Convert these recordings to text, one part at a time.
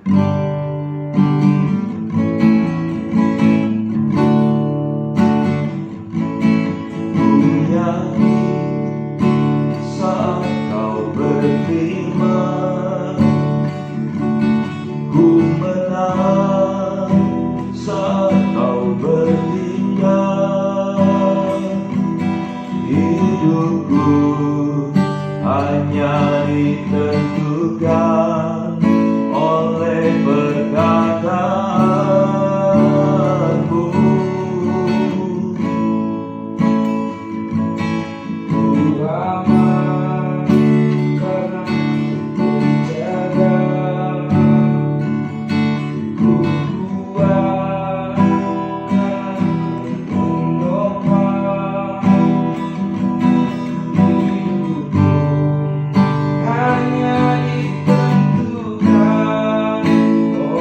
hanya ditentukan oleh perkataanmu. Ku aman karena menjaga, ku kuat karena menopang hidupku. Hanya ditentukan oleh kuasa-Mu.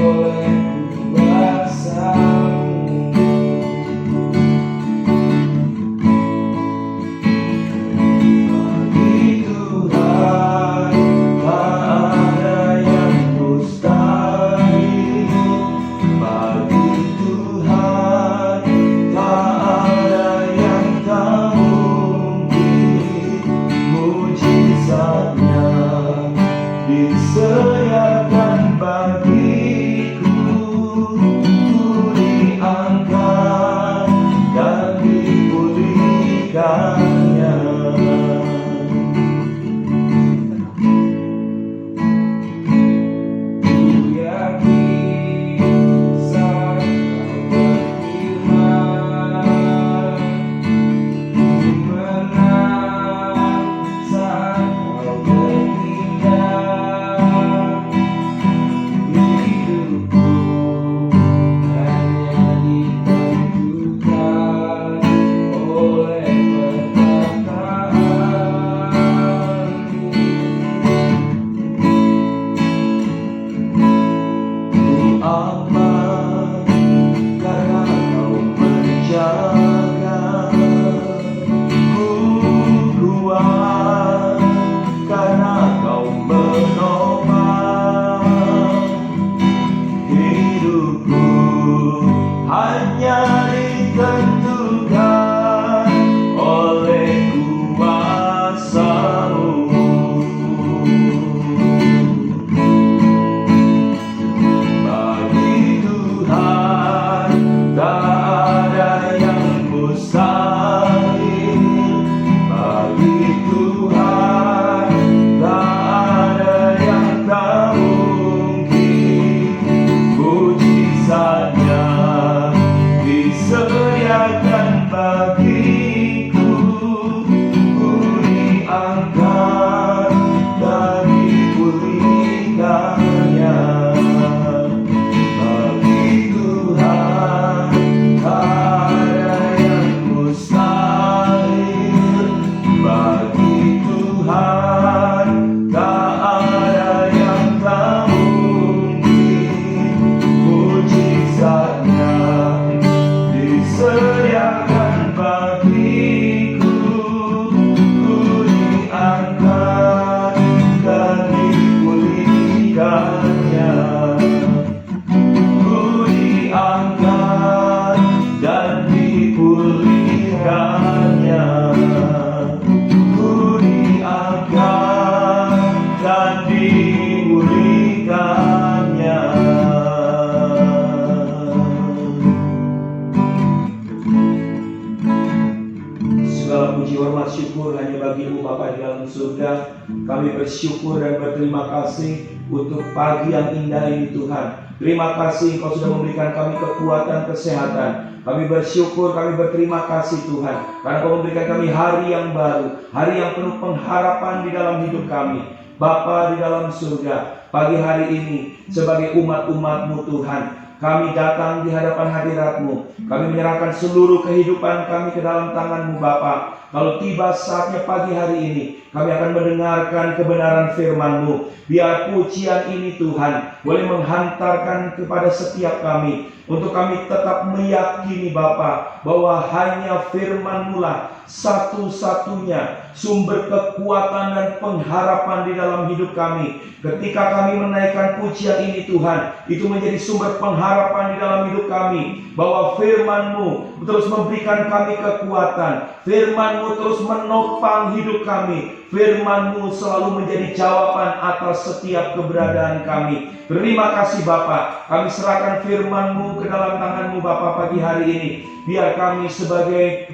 Bagi Tuhan tak ada yang mustahil. Bagi Tuhan tak ada yang tak mungkin. Mujizatnya disediakan bagiku, ku diangkat dan dipulihkannya. Ku yakin saat Kau berfirman, ku menang saat Kau bertindak. Hidupku hanya ditentukan oleh perkataanmu. Ku aman karena Kau menjaga, ku kuat karena Kau menopang hidupku. Hanya ditentukan oleh kuasa-Mu. Bagi Tuhan tak ada yang mustahil. Bagi Tuhan tak ada yang tak mungkin. Mujizatnya disediakan bagiku, ku diangkat dan dipulihkannya. Bagi Tuhan tak ada yang mustahil. Bagi Tuhan tak ada yang tak mungkin. Mujizatnya disediakan bagiku, ku diangkat dan dipulihkannya. Ku diangkat dan dipulihkannya. Ku diangkat dan dipulihkannya. Segala puji, hormat, syukur hanya bagi-Mu Bapa di dalam surga. Kami bersyukur dan berterima kasih untuk pagi yang indah ini Tuhan. Terima kasih Engkau sudah memberikan kami kekuatan, kesehatan. Kami bersyukur, kami berterima kasih Tuhan, karena Engkau memberikan kami hari yang baru, hari yang penuh pengharapan di dalam hidup kami. Bapa di dalam surga, pagi hari ini sebagai umat-umat-Mu Tuhan, kami datang di hadapan hadirat-Mu. Kami menyerahkan seluruh kehidupan kami ke dalam tangan-Mu Bapa. Kalau tiba saatnya pagi hari ini, kami akan mendengarkan kebenaran firman-Mu. Biar pujian ini Tuhan boleh menghantarkan kepada setiap kami, untuk kami tetap meyakini Bapa bahwa hanya firman-Mu lah satu-satunya sumber kekuatan dan pengharapan di dalam hidup kami. Ketika kami menaikkan pujian ini Tuhan, itu menjadi sumber pengharapan di dalam hidup kami, bahwa firman-Mu terus memberikan kami kekuatan, firman-Mu terus menopang hidup kami, firman-Mu selalu menjadi jawaban atas setiap keberadaan kami. Terima kasih Bapa, kami serahkan firman-Mu ke dalam tangan-Mu Bapa pagi hari ini. Biar kami sebagai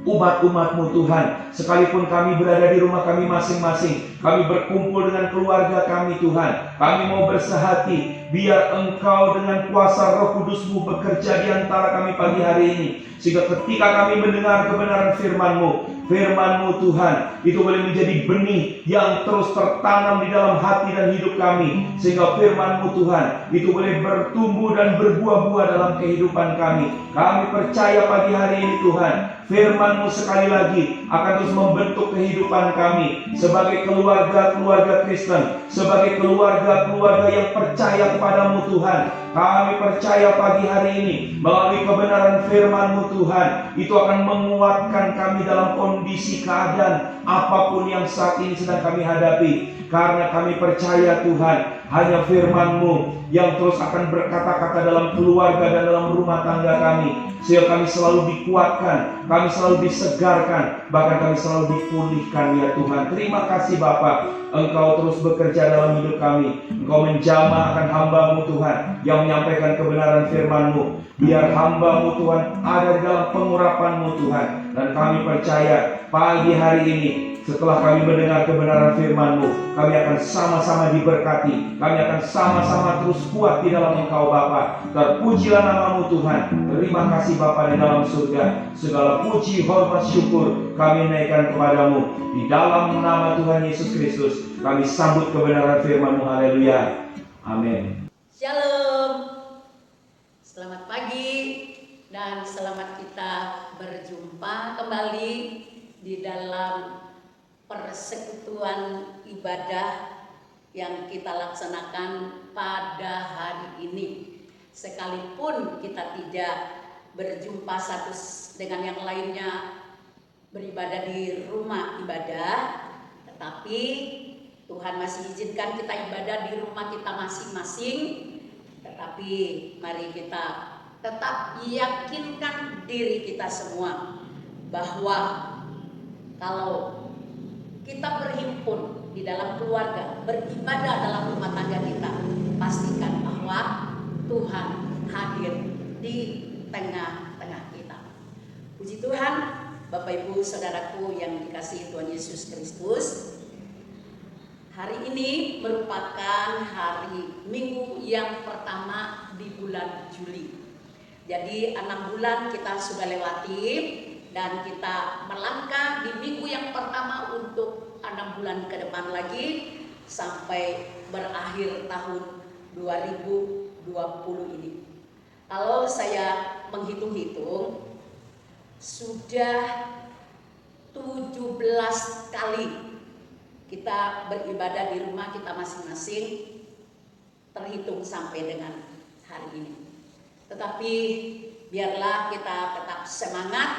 umat-umat-Mu Tuhan, sekalipun kami berada di rumah kami masing-masing, kami berkumpul dengan keluarga kami Tuhan, kami mau bersehati, biar Engkau dengan kuasa Roh Kudus-Mu bekerja di antara kami pagi hari ini, sehingga ketika kami mendengar kebenaran firman-Mu Tuhan, itu boleh menjadi benih yang terus tertanam di dalam hati dan hidup kami, sehingga firman-Mu Tuhan itu boleh bertumbuh dan berbuah-buah dalam kehidupan kami. Kami percaya pagi hari ini Tuhan, firman-Mu sekali lagi akan terus membentuk kehidupan kami sebagai keluarga-keluarga Kristen, sebagai keluarga-keluarga yang percaya kepadamu Tuhan. Kami percaya pagi hari ini melalui kebenaran firman-Mu Tuhan, itu akan menguatkan kami dalam kondisi keadaan apapun yang saat ini sedang kami hadapi. Karena kami percaya Tuhan, hanya firman-Mu yang terus akan berkata-kata dalam keluarga dan dalam rumah tangga kami, sehingga kami selalu dikuatkan, kami selalu disegarkan, bahkan kami selalu dipulihkan ya Tuhan. Terima kasih Bapa, Engkau terus bekerja dalam hidup kami. Engkau menjamah akan hamba-Mu Tuhan yang menyampaikan kebenaran firman-Mu. Biar hamba-Mu Tuhan ada di dalam pengurapan-Mu Tuhan. Dan kami percaya pagi hari ini, setelah kami mendengar kebenaran firman-Mu, kami akan sama-sama diberkati. Kami akan sama-sama terus kuat di dalam Engkau Bapa. Terpujilah nama-Mu Tuhan. Terima kasih Bapa di dalam surga. Segala puji, hormat, syukur kami naikkan kepadamu. Di dalam nama Tuhan Yesus Kristus kami sambut kebenaran firman-Mu. Haleluya. Amin. Shalom. Selamat pagi dan selamat kita berjumpa kembali di dalam persekutuan ibadah yang kita laksanakan pada hari ini. Sekalipun kita tidak berjumpa satu dengan yang lainnya beribadah di rumah ibadah, tetapi Tuhan masih izinkan kita ibadah di rumah kita masing-masing. Tetapi mari kita tetap yakinkan diri kita semua bahwa kalau kita berhimpun di dalam keluarga, beribadah dalam rumah tangga kita, pastikan bahwa Tuhan hadir di tengah-tengah kita. Puji Tuhan, Bapak Ibu Saudaraku yang dikasihi Tuhan Yesus Kristus. Hari ini merupakan hari Minggu yang pertama di bulan Juli. Jadi 6 bulan kita sudah lewati dan kita melangkah di minggu yang pertama untuk 6 bulan ke depan lagi sampai berakhir tahun 2020 ini. Kalau saya menghitung-hitung, sudah 17 kali kita beribadah di rumah kita masing-masing, terhitung sampai dengan hari ini. Tetapi biarlah kita tetap semangat,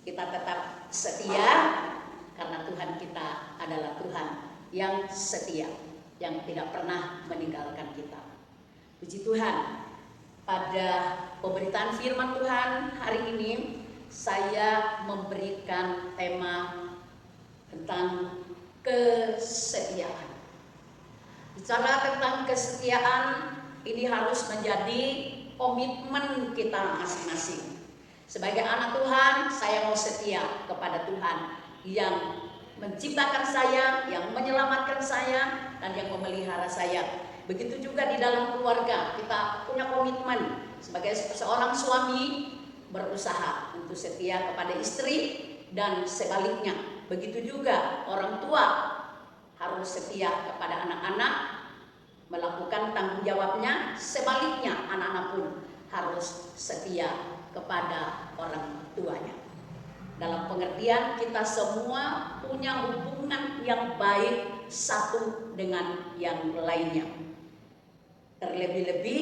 kita tetap setia, karena Tuhan kita adalah Tuhan yang setia, yang tidak pernah meninggalkan kita. Puji Tuhan, pada pemberitaan firman Tuhan hari ini saya memberikan tema tentang kesetiaan. Bicara tentang kesetiaan, ini harus menjadi komitmen kita masing-masing. Sebagai anak Tuhan, saya mau setia kepada Tuhan yang menciptakan saya, yang menyelamatkan saya, dan yang memelihara saya. Begitu juga di dalam keluarga, kita punya komitmen sebagai seorang suami berusaha untuk setia kepada istri, dan sebaliknya. Begitu juga orang tua harus setia kepada anak-anak, melakukan tanggung jawabnya. Sebaliknya, anak-anak pun harus setia kepada orang tuanya. Dalam pengertian kita semua punya hubungan yang baik satu dengan yang lainnya. Terlebih-lebih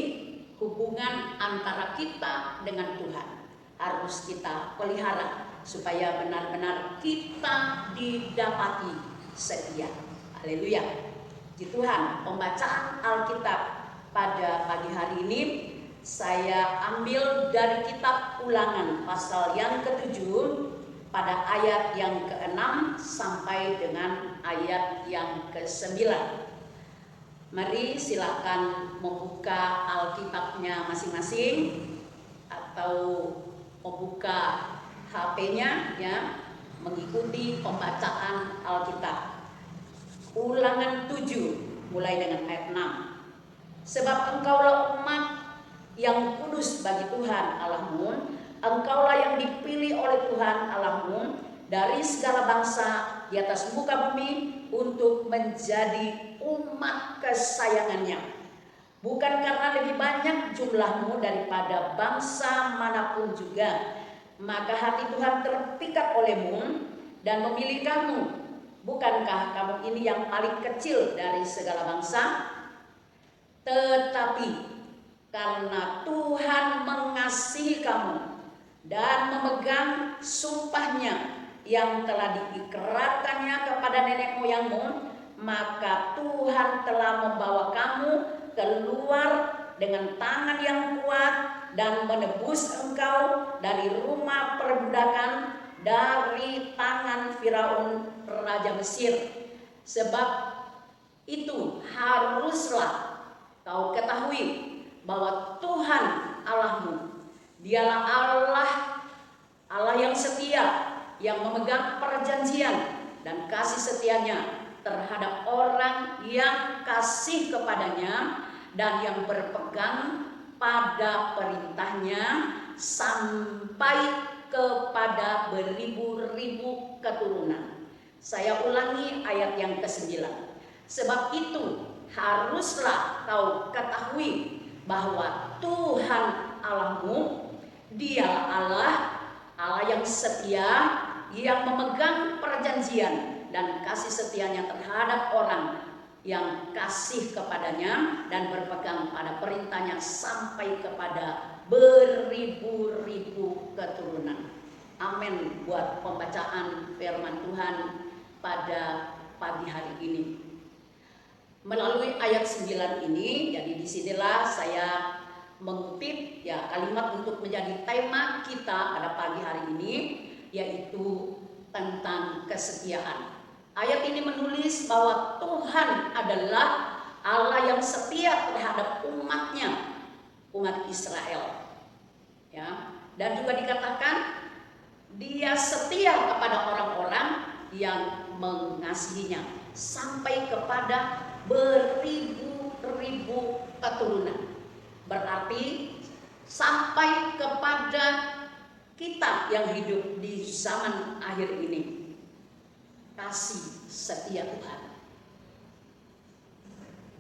hubungan antara kita dengan Tuhan harus kita pelihara, supaya benar-benar kita didapati setia. Haleluya. Puji Tuhan, pembacaan Alkitab pada pagi hari ini saya ambil dari kitab Ulangan pasal yang ke-7 pada ayat yang ke-6 sampai dengan ayat yang ke-9. Mari silakan membuka Alkitabnya masing-masing atau membuka HP-nya ya, mengikuti pembacaan Alkitab. Ulangan 7 mulai dengan ayat 6. Sebab engkaulah umat yang kudus bagi Tuhan Allahmu, engkaulah yang dipilih oleh Tuhan Allahmu dari segala bangsa di atas muka bumi untuk menjadi umat kesayangannya. Bukan karena lebih banyak jumlahmu daripada bangsa manapun juga, maka hati Tuhan terpikat olehmu dan memilih kamu. Bukankah kamu ini yang paling kecil dari segala bangsa? Tetapi karena Tuhan mengasihi kamu dan memegang sumpahnya yang telah diikrarkannya kepada nenek moyangmu, maka Tuhan telah membawa kamu keluar dengan tangan yang kuat dan menebus engkau dari rumah perbudakan, dari tangan Firaun raja Mesir. Sebab itu haruslah kau ketahui bahwa Tuhan Allahmu, dialah Allah yang setia, yang memegang perjanjian dan kasih setianya terhadap orang yang kasih kepadanya dan yang berpegang pada perintahnya sampai kepada beribu-ribu keturunan. Saya ulangi ayat yang ke-9. Sebab itu haruslah kau ketahui bahwa Tuhan Allahmu, Dia Allah yang setia, yang memegang perjanjian dan kasih setianya terhadap orang yang kasih kepadanya dan berpegang pada perintahnya sampai kepada beribu-ribu keturunan. Amin buat pembacaan firman Tuhan pada pagi hari ini. Melalui ayat 9 ini, jadi disinilah saya mengutip ya kalimat untuk menjadi tema kita pada pagi hari ini, yaitu tentang kesetiaan. Ayat ini menulis bahwa Tuhan adalah Allah yang setia terhadap umatnya, umat Israel. Ya, dan juga dikatakan Dia setia kepada orang-orang yang mengasihinya sampai kepada beribu-ribu keturunan. Berarti sampai kepada kita yang hidup di zaman akhir ini. Kasih setia Tuhan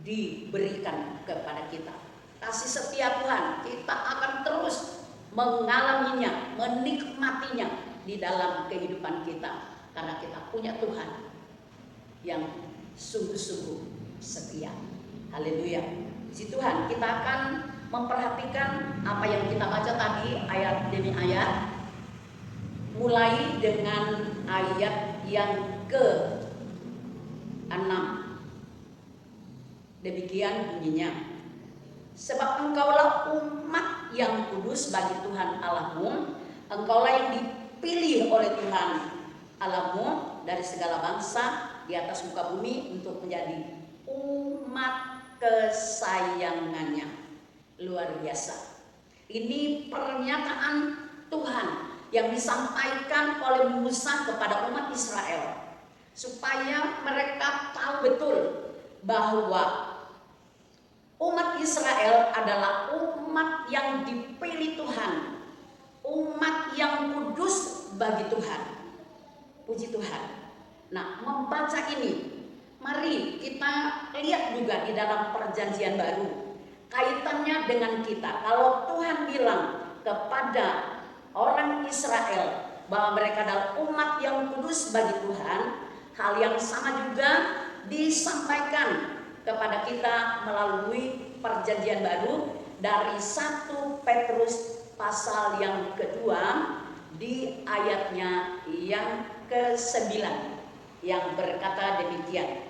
diberikan kepada kita. Kasih setia Tuhan kita akan terus mengalaminya, menikmatinya di dalam kehidupan kita, karena kita punya Tuhan yang sungguh-sungguh setia. Haleluya. Puji Tuhan, kita akan memperhatikan apa yang kita baca tadi ayat demi ayat, mulai dengan ayat yang ke-6. Demikian bunyinya. Sebab engkaulah umat yang kudus bagi Tuhan Allahmu, engkaulah yang dipilih oleh Tuhan Allahmu dari segala bangsa di atas muka bumi untuk menjadi umat kesayangannya. Luar biasa. Ini pernyataan Tuhan yang disampaikan oleh Musa kepada umat Israel, supaya mereka tahu betul bahwa umat Israel adalah umat yang dipilih Tuhan, umat yang kudus bagi Tuhan. Puji Tuhan. Nah, membaca ini, mari kita lihat juga di dalam perjanjian baru kaitannya dengan kita. Kalau Tuhan bilang kepada orang Israel bahwa mereka adalah umat yang kudus bagi Tuhan, hal yang sama juga disampaikan kepada kita melalui perjanjian baru dari 1 Petrus pasal yang kedua, di ayatnya yang ke-9 yang berkata demikian.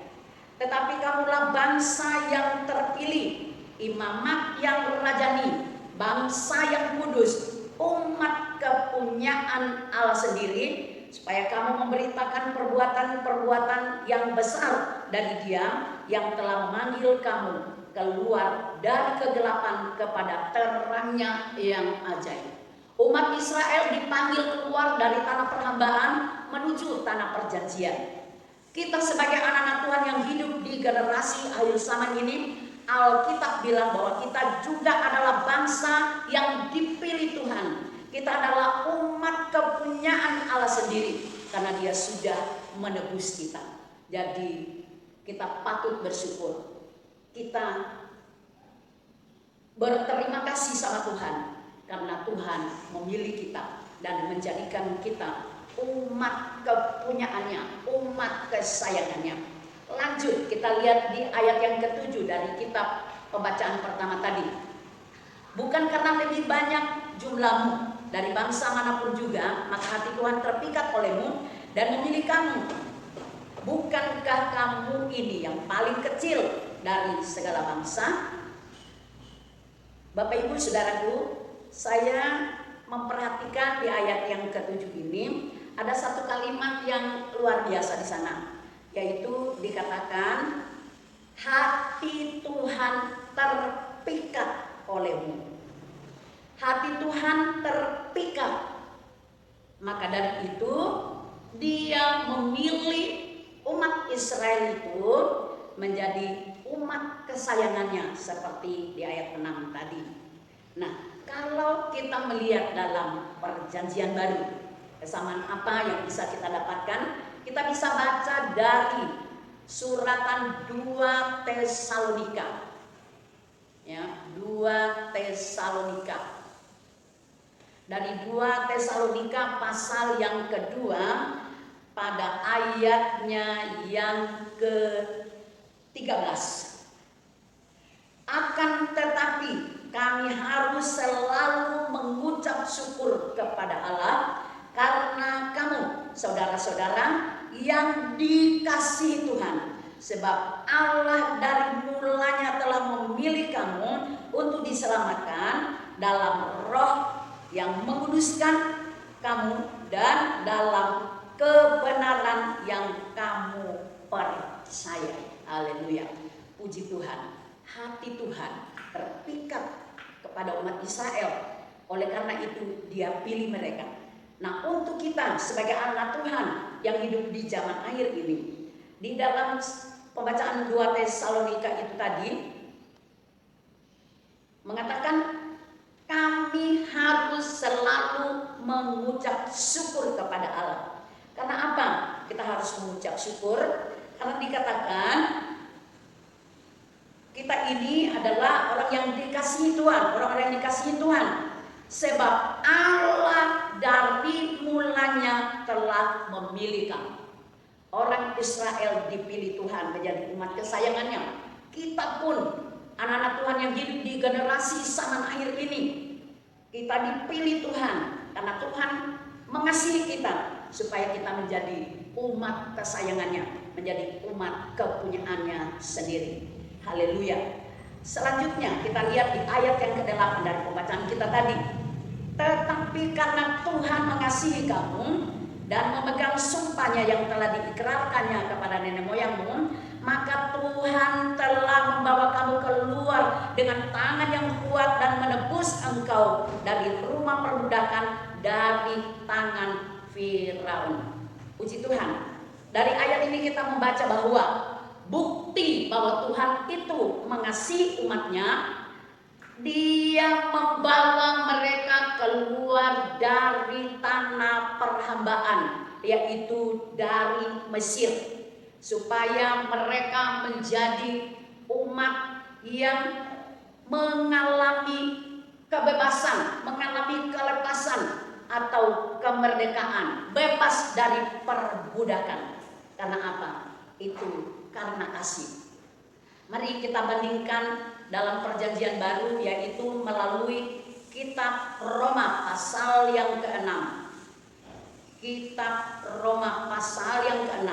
Tetapi kamulah bangsa yang terpilih, imamat yang rajani, bangsa yang kudus, umat kepunyaan Allah sendiri, supaya kamu memberitakan perbuatan-perbuatan yang besar dari Dia yang telah memanggil kamu keluar dari kegelapan kepada terangnya yang ajaib. Umat Israel dipanggil keluar dari tanah perhambaan menuju tanah perjanjian. Kita sebagai anak-anak Tuhan yang hidup di generasi akhir zaman ini, Alkitab bilang bahwa kita juga adalah bangsa yang dipilih Tuhan. Kita adalah umat kepunyaan Allah sendiri karena Dia sudah menebus kita. Jadi kita patut bersyukur. Kita berterima kasih sama Tuhan karena Tuhan memilih kita dan menjadikan kita umat kepunyaannya, umat kesayangannya. Lanjut kita lihat di ayat yang ke-7 dari kitab pembacaan pertama tadi. Bukan karena lebih banyak jumlahmu dari bangsa manapun juga, maka hati Tuhan terpikat olehmu dan memilih kamu. Bukankah kamu ini yang paling kecil dari segala bangsa? Bapak Ibu Saudaraku, saya memperhatikan di ayat yang ke-7 ini ada satu kalimat yang luar biasa di sana, yaitu dikatakan hati Tuhan terpikat olehmu. Hati Tuhan terpikat. Maka dari itu Dia memilih umat Israel itu menjadi umat kesayangannya seperti di ayat 6 tadi. Nah, kalau kita melihat dalam perjanjian baru, kesamaan apa yang bisa kita dapatkan? Kita bisa baca dari suratan 2 Tesalonika. Ya, 2 Tesalonika. Dari 2 Tesalonika pasal yang kedua pada ayatnya yang ke-13. Akan tetapi kami harus selalu mengucap syukur kepada Allah karena kamu, saudara-saudara yang dikasihi Tuhan, sebab Allah dari mulanya telah memilih kamu untuk diselamatkan dalam roh yang menguduskan kamu dan dalam kebenaran yang kamu percaya. Haleluya. Puji Tuhan. Hati Tuhan terpikat kepada umat Israel. Oleh karena itu Dia pilih mereka. Nah, untuk kita sebagai anak Tuhan yang hidup di zaman akhir ini, di dalam pembacaan 2 Tesalonika itu tadi mengatakan kami harus selalu mengucap syukur kepada Allah. Karena apa? Kita harus mengucap syukur karena dikatakan kita ini adalah orang yang dikasihi Tuhan, orang-orang yang dikasihi Tuhan. Sebab Allah dari mulanya telah memilih kamu. Orang Israel dipilih Tuhan menjadi umat kesayangannya. Kita pun anak-anak Tuhan yang hidup di generasi zaman akhir ini, kita dipilih Tuhan karena Tuhan mengasihi kita supaya kita menjadi umat kesayangannya, menjadi umat kepunyaannya sendiri. Haleluya. Selanjutnya kita lihat di ayat yang ke-8 dari pembacaan kita tadi. Tetapi karena Tuhan mengasihi kamu dan memegang sumpahnya yang telah diikrarkannya kepada nenek moyangmu, maka Tuhan telah membawa kamu keluar dengan tangan yang kuat dan menebus engkau dari rumah perbudakan, dari tangan Firaun. Puji Tuhan. Dari ayat ini kita membaca bahwa bukti bahwa Tuhan itu mengasihi umatnya, Dia membawa mereka keluar dari tanah perhambaan, yaitu dari Mesir, supaya mereka menjadi umat yang mengalami kebebasan, mengalami kelepasan atau kemerdekaan, bebas dari perbudakan. Karena apa? Itu karena kasih. Mari kita bandingkan dalam perjanjian baru, yaitu melalui kitab Roma pasal yang ke-6. kitab Roma pasal yang ke-6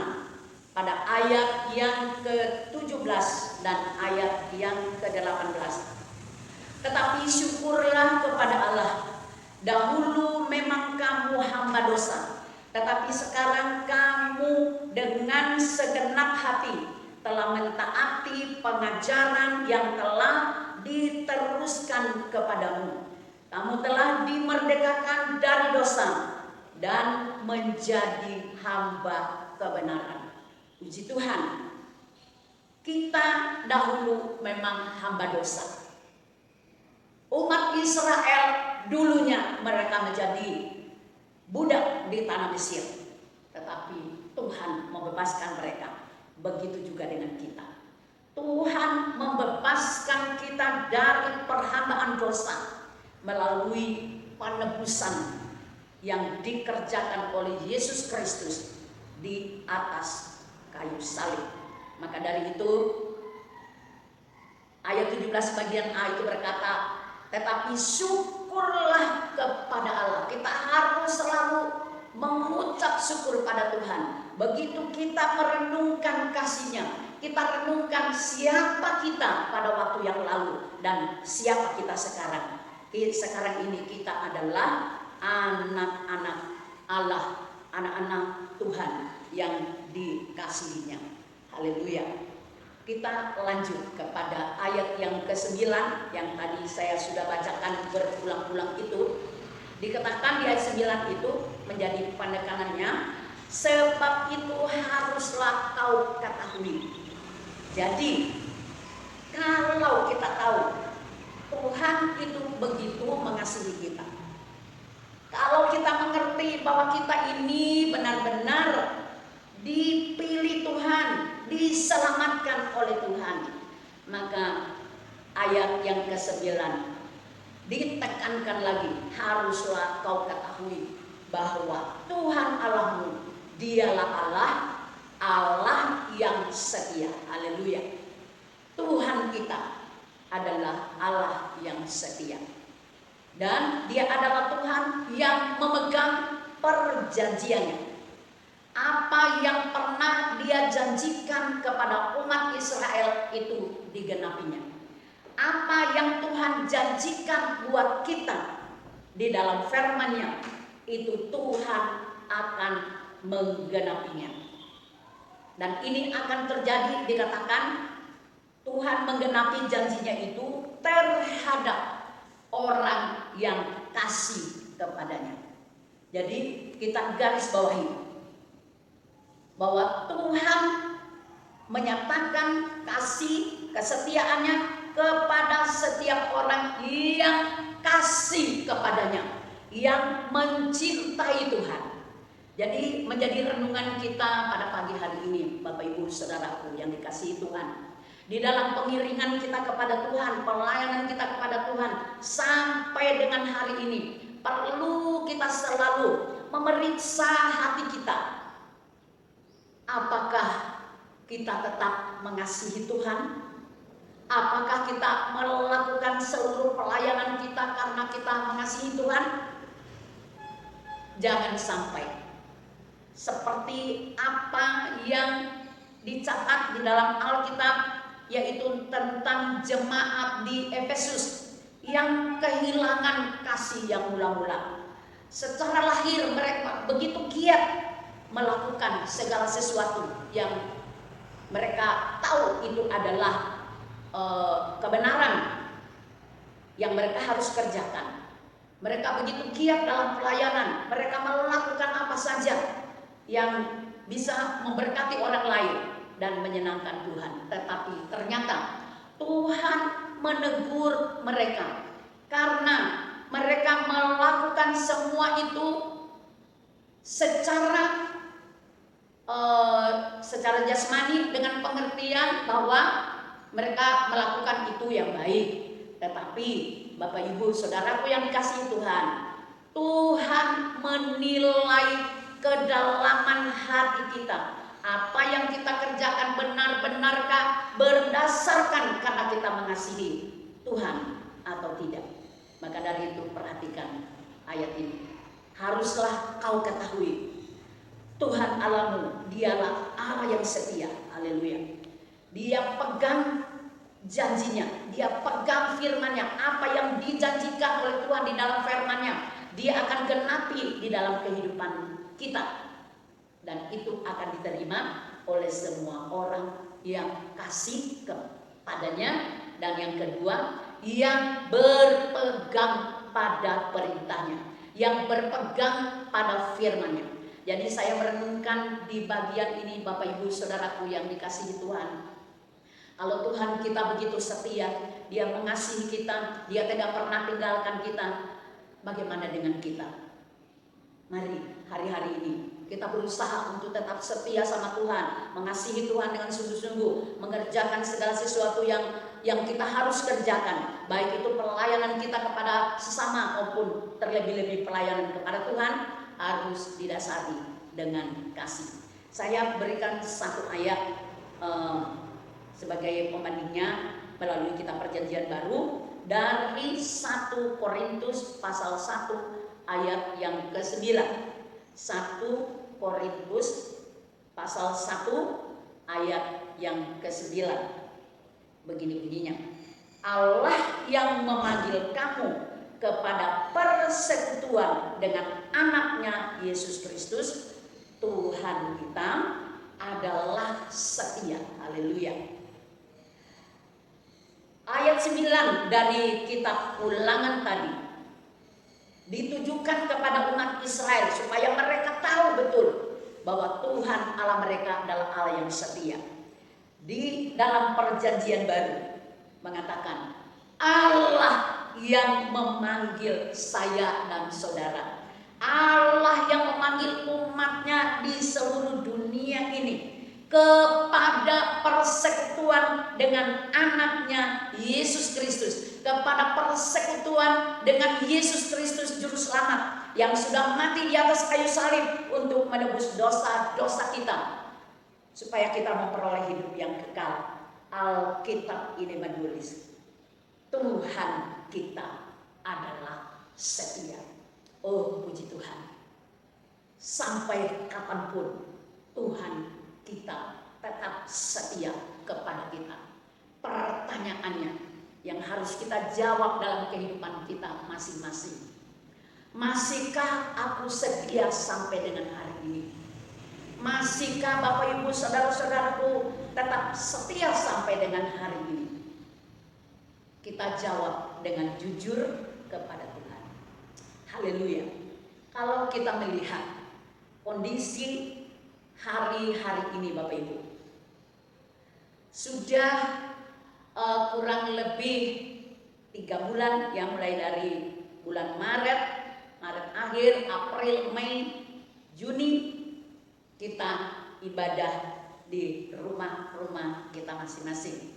pada ayat yang ke-17 dan ayat yang ke-18. Tetapi syukurlah kepada Allah, dahulu memang kamu hamba dosa, tetapi sekarang kamu dengan segenap hati telah mentaati pengajaran yang telah diteruskan kepadamu. Kamu telah dimerdekakan dari dosa dan menjadi hamba kebenaran. Puji Tuhan, kita dahulu memang hamba dosa. Umat Israel dulunya mereka menjadi budak di tanah Mesir, tetapi Tuhan membebaskan mereka. Begitu juga dengan kita. Tuhan membebaskan kita dari perhambaan dosa melalui penebusan yang dikerjakan oleh Yesus Kristus di atas kayu salib. Maka dari itu ayat 17 bagian A itu berkata, tetapi syukurlah kepada Allah. Kita harus selalu mengucap syukur pada Tuhan. Begitu kita merenungkan kasih-Nya, kita renungkan siapa kita pada waktu yang lalu dan siapa kita sekarang. Sekarang ini kita adalah anak-anak Allah, anak-anak Tuhan yang dikasihinya. Haleluya. Kita lanjut kepada ayat yang ke-9 yang tadi saya sudah bacakan berulang-ulang itu. Dikatakan di ayat 9 itu menjadi penekanannya, sebab itu haruslah kau ketahui. Jadi kalau kita tahu Tuhan itu begitu mengasihi kita, kalau kita mengerti bahwa kita ini benar-benar dipilih Tuhan, diselamatkan oleh Tuhan, maka ayat yang ke-9 ditekankan lagi, haruslah kau ketahui bahwa Tuhan Allahmu dialah Allah, Allah yang setia. Haleluya. Tuhan kita adalah Allah yang setia, dan Dia adalah Tuhan yang memegang perjanjiannya. Apa yang pernah Dia janjikan kepada umat Israel itu digenapinya. Apa yang Tuhan janjikan buat kita di dalam firman-Nya itu Tuhan akan menggenapinya. Dan ini akan terjadi, dikatakan Tuhan menggenapi janjinya itu terhadap orang yang kasih kepadanya. Jadi kita garis bawahi bahwa Tuhan menyatakan kasih kesetiaannya kepada setiap orang yang kasih kepadanya, yang mencintai Tuhan. Jadi menjadi renungan kita pada pagi hari ini, Bapak Ibu Saudaraku yang dikasihi Tuhan. Di dalam pengiringan kita kepada Tuhan, pelayanan kita kepada Tuhan sampai dengan hari ini, perlu kita selalu memeriksa hati kita. Apakah kita tetap mengasihi Tuhan? Apakah kita melakukan seluruh pelayanan kita karena kita mengasihi Tuhan? Jangan sampai seperti apa yang dicatat di dalam Alkitab, yaitu tentang jemaat di Efesus yang kehilangan kasih yang mula-mula. Secara lahir mereka begitu giat melakukan segala sesuatu yang mereka tahu itu adalah kebenaran yang mereka harus kerjakan. Mereka begitu giat dalam pelayanan, mereka melakukan apa saja yang bisa memberkati orang lain dan menyenangkan Tuhan. Tetapi ternyata Tuhan menegur mereka karena mereka melakukan semua itu secara jasmani dengan pengertian bahwa mereka melakukan itu yang baik. Tetapi Bapak Ibu Saudaraku yang dikasihi Tuhan, Tuhan menilai kedalaman hati kita. Apa yang kita kerjakan benar-benarkah berdasarkan karena kita mengasihi Tuhan atau tidak? Maka dari itu perhatikan ayat ini. Haruslah kau ketahui Tuhan Allahmu, dialah Allah yang setia. Haleluya. Dia pegang janjinya, dia pegang firman-Nya. Apa yang dijanjikan oleh Tuhan di dalam firman-Nya, dia akan genapi di dalam kehidupan kita. Dan itu akan diterima oleh semua orang yang kasih kepadanya. Dan yang kedua, yang berpegang pada perintahnya, yang berpegang pada firman-Nya. Jadi saya merenungkan di bagian ini, Bapak Ibu Saudaraku yang dikasihi Tuhan. Kalau Tuhan kita begitu setia, Dia mengasihi kita, Dia tidak pernah tinggalkan kita, bagaimana dengan kita? Mari hari-hari ini kita berusaha untuk tetap setia sama Tuhan, mengasihi Tuhan dengan sungguh-sungguh, mengerjakan segala sesuatu yang kita harus kerjakan, baik itu pelayanan kita kepada sesama maupun terlebih-lebih pelayanan kepada Tuhan, harus didasari dengan kasih. Saya berikan satu ayat sebagai pembandingnya melalui kitab Perjanjian Baru dari 1 Korintus pasal 1 ayat yang ke-9. 1 Korintus pasal 1 ayat yang ke-9. Begini bunyinya. Allah yang memanggil kamu kepada persekutuan dengan anaknya Yesus Kristus, Tuhan kita, adalah setia. Haleluya. Ayat 9 dari kitab Ulangan tadi ditujukan kepada umat Israel supaya mereka tahu betul bahwa Tuhan Allah mereka adalah Allah yang setia. Di dalam Perjanjian Baru mengatakan, Allah yang memanggil saya dan saudara, Allah yang memanggil umatnya di seluruh dunia ini kepada persekutuan dengan anaknya Yesus Kristus, kepada persekutuan dengan Yesus Kristus Juru Selamat yang sudah mati di atas kayu salib untuk menebus dosa-dosa kita, supaya kita memperoleh hidup yang kekal. Alkitab ini menulis, Tuhan kita adalah setia. Oh puji Tuhan, sampai kapanpun Tuhan kita tetap setia kepada kita. Pertanyaannya yang harus kita jawab dalam kehidupan kita masing-masing, masihkah aku setia sampai dengan hari ini? Masihkah Bapak Ibu Saudara-saudaraku tetap setia sampai dengan hari ini? Kita jawab dengan jujur kepada Tuhan. Haleluya. Kalau kita melihat kondisi hari-hari ini Bapak Ibu, sudah kurang lebih 3 bulan, yang mulai dari bulan Maret akhir, April, Mei, Juni, kita ibadah di rumah-rumah kita masing-masing.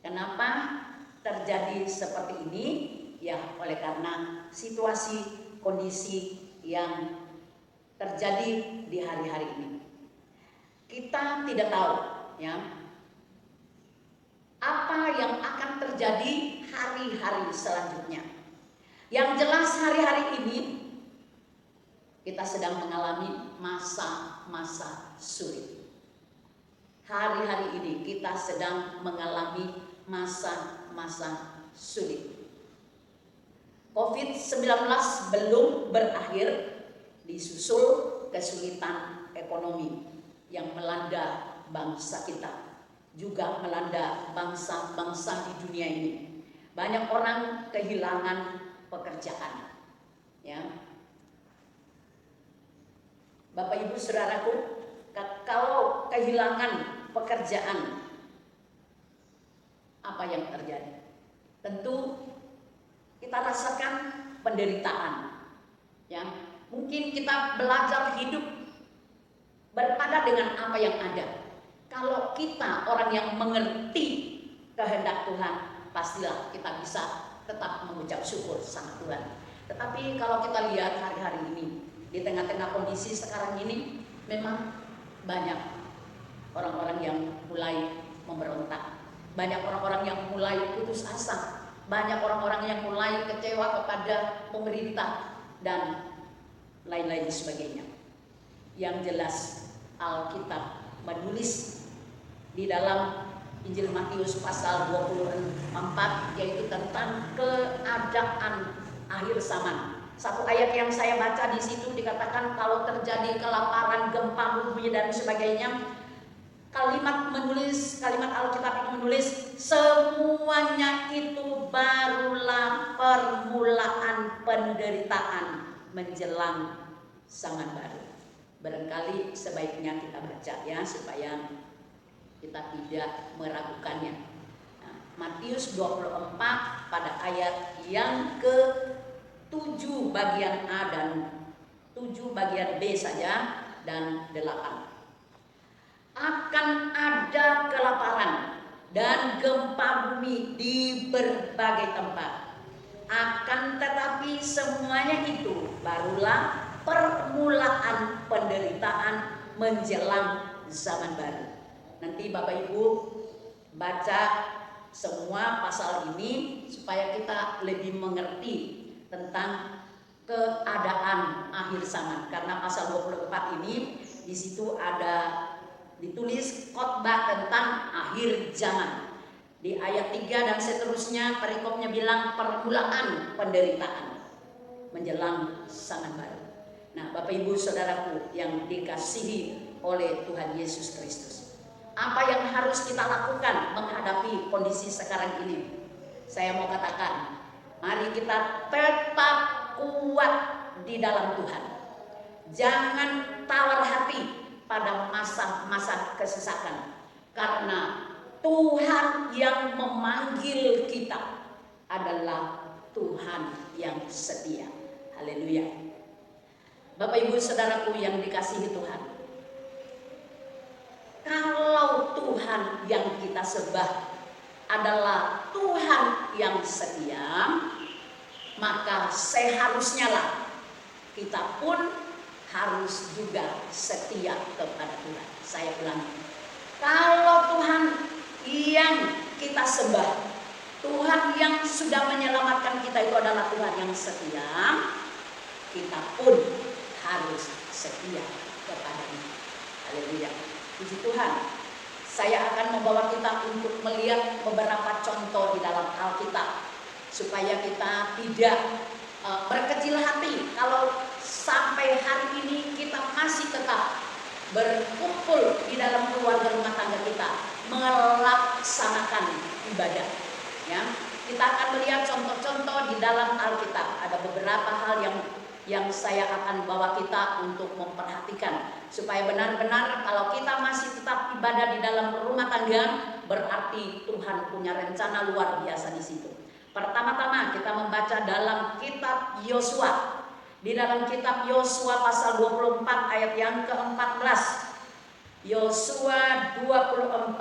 Kenapa terjadi seperti ini? Ya, oleh karena situasi kondisi yang terjadi di hari-hari ini. Kita tidak tahu ya apa yang akan terjadi hari-hari selanjutnya. Yang jelas hari-hari ini kita sedang mengalami masa-masa sulit. Hari-hari ini kita sedang mengalami masa-masa sulit. COVID-19 belum berakhir, disusul kesulitan ekonomi yang melanda bangsa kita, juga melanda bangsa-bangsa di dunia ini. Banyak orang kehilangan pekerjaan. Ya. Bapak Ibu Saudaraku, kalau kehilangan pekerjaan, apa yang terjadi? Tentu kita rasakan penderitaan. Ya, mungkin kita belajar hidup berpada dengan apa yang ada. Kalau kita orang yang mengerti kehendak Tuhan, pastilah kita bisa tetap mengucap syukur sama Tuhan. Tetapi kalau kita lihat hari-hari ini, di tengah-tengah kondisi sekarang ini, memang banyak orang-orang yang mulai memberontak, banyak orang-orang yang mulai putus asa, banyak orang-orang yang mulai kecewa kepada pemerintah dan lain-lain sebagainya. Yang jelas Alkitab menulis di dalam Injil Matius pasal 24, yaitu tentang keadaan akhir zaman. Satu ayat yang saya baca di situ dikatakan kalau terjadi kelaparan, gempa bumi dan sebagainya, kalimat Alkitab itu menulis semuanya itu barulah permulaan penderitaan menjelang zaman baru. Barangkali sebaiknya kita baca ya, supaya kita tidak meragukannya. Nah, Matius 24 pada ayat yang ke-7 bagian A dan 7 bagian B saja dan 8. Akan ada kelaparan dan gempa bumi di berbagai tempat. Akan tetapi semuanya itu barulah permulaan penderitaan menjelang zaman baru. Nanti Bapak Ibu baca semua pasal ini supaya kita lebih mengerti tentang keadaan akhir zaman. Karena pasal 24 ini di situ ada ditulis khotbah tentang akhir zaman. Di ayat 3 dan seterusnya perikopnya bilang permulaan penderitaan menjelang zaman baru. Nah, Bapak Ibu Saudaraku yang dikasihi oleh Tuhan Yesus Kristus, apa yang harus kita lakukan menghadapi kondisi sekarang ini? Saya mau katakan, mari kita tetap kuat di dalam Tuhan. Jangan tawar hati pada masa-masa kesesakan, karena Tuhan yang memanggil kita adalah Tuhan yang setia. Haleluya. Bapak Ibu Saudaraku yang dikasihi Tuhan, kalau Tuhan yang kita sembah adalah Tuhan yang setia, maka seharusnya lah kita pun harus juga setia kepada Tuhan. Saya ulangi, kalau Tuhan yang kita sembah, Tuhan yang sudah menyelamatkan kita itu adalah Tuhan yang setia, kita pun harus setia kepadanya. Haleluya. Puji Tuhan. Saya akan membawa kita untuk melihat beberapa contoh di dalam Alkitab supaya kita tidak berkecil hati kalau sampai hari ini kita masih tetap berkumpul di dalam keluarga rumah tangga kita melaksanakan ibadah. Ya, kita akan melihat contoh-contoh di dalam Alkitab. Ada beberapa hal yang saya akan bawa kita untuk memperhatikan supaya benar-benar kalau kita masih tetap ibadah di dalam rumah tangga, berarti Tuhan punya rencana luar biasa di situ. Pertama-tama kita membaca dalam kitab Yosua. Di dalam kitab Yosua pasal 24 ayat yang ke-14. Yosua 24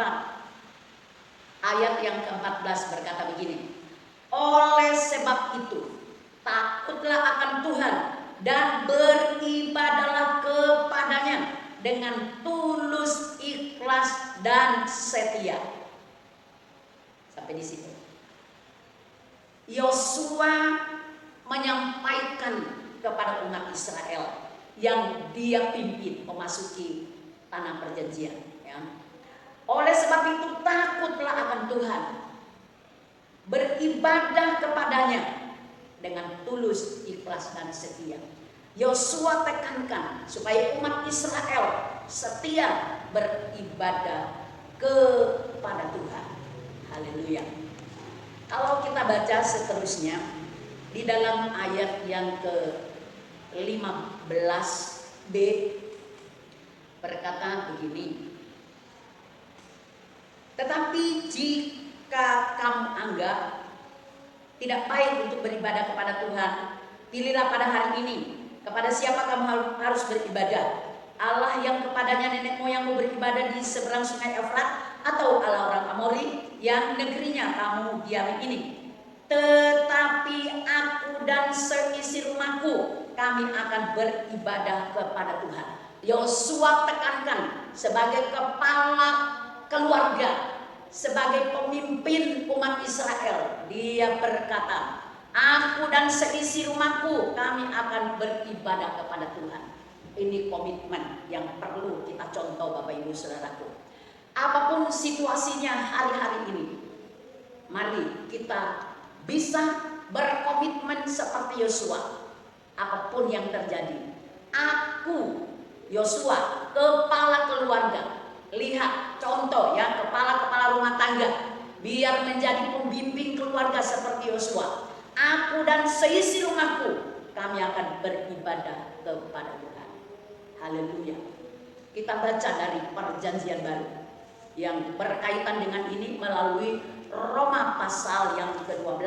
ayat yang ke-14 berkata begini. Oleh sebab itu takutlah akan Tuhan dan beribadahlah kepadanya dengan tulus, ikhlas dan setia. Sampai di situ. Yosua menyampaikan kepada umat Israel yang dia pimpin memasuki tanah perjanjian. Ya. Oleh sebab itu takutlah akan Tuhan, beribadah kepadanya dengan tulus, ikhlas dan setia. Yosua tekankan supaya umat Israel setia beribadah kepada Tuhan. Haleluya. Kalau kita baca seterusnya di dalam ayat yang ke-15b berkata begini. Tetapi jika kamu anggap tidak baik untuk beribadah kepada Tuhan, pilihlah pada hari ini kepada siapa kamu harus beribadah. Allah yang kepadanya nenek moyangmu beribadah di seberang sungai Efrat, atau Allah orang Amori yang negerinya kamu diami ini. Tetapi aku dan seisi rumahku, kami akan beribadah kepada Tuhan. Yosua tekankan sebagai kepala keluarga, sebagai pemimpin umat Israel, dia berkata, aku dan seisi rumahku kami akan beribadah kepada Tuhan. Ini komitmen yang perlu kita contoh Bapak Ibu Saudaraku. Apapun situasinya hari-hari ini, mari kita bisa berkomitmen seperti Yosua. Apapun yang terjadi, aku Yosua, kepala keluarga, lihat contoh ya, kepala-kepala rumah tangga, biar menjadi pembimbing keluarga seperti Yosua. Aku dan seisi rumahku, kami akan beribadah kepada Tuhan. Haleluya. Kita baca dari Perjanjian Baru yang berkaitan dengan ini melalui Roma pasal yang ke-12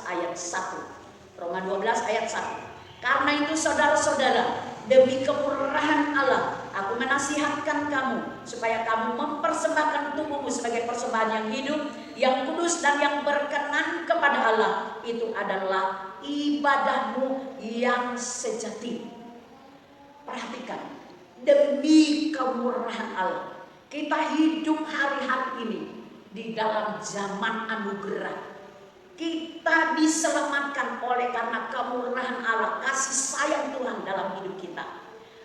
ayat 1. Roma 12 ayat 1. Karena itu saudara-saudara, demi kemurahan Allah, aku menasihatkan kamu supaya kamu mempersembahkan tubuhmu sebagai persembahan yang hidup, yang kudus dan yang berkenan kepada Allah. Itu adalah ibadahmu yang sejati. Perhatikan, demi kemurahan Allah, kita hidup hari-hari ini di dalam zaman anugerah. Kita diselamatkan oleh karena kemurahan Allah, kasih sayang Tuhan dalam hidup kita.